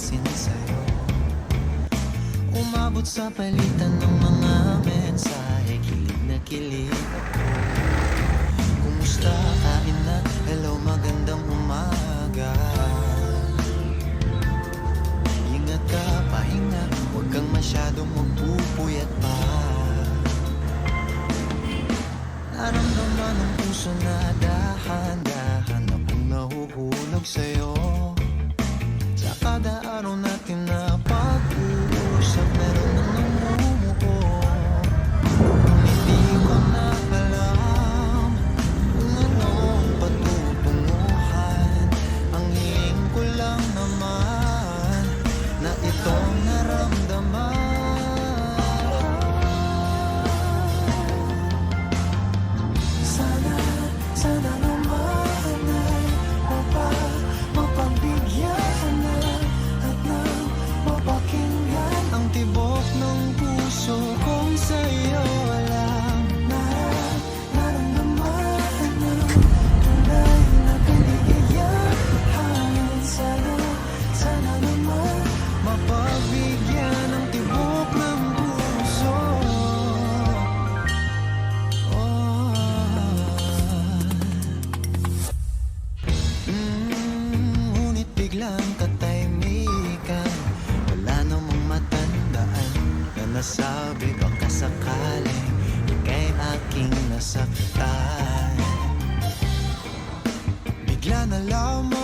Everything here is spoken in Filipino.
napapansin sa'yo. Umabot sa palitan ng mga mensahe, kilig na kilig ako. Kumusta, kain na, hello, magandang umaga. Ingat ka, pahinga, huwag kang masyadong magpupuyat pa. Naramdaman ng puso na dahan-dahan akong nahuhulog sa'yo. Sa kada araw natin na pag-uusap, meron nang namumuo. Hindi ko na alam kung anong patutunguhan. Ang hiling ko lang naman na itong naramdaman. Sana naman ay mapagbigyan na at nang mapakinggan ang tibok ng puso kong sa'yo lang naramdaman ng tunay na kaligayahan. Sana naman mapagbigyan ang tibok ng puso. Ngunit biglang katahimikan, wala namang matandaan na nasabi baka sakaling ika'y aking nasaktan. Bigla na lamang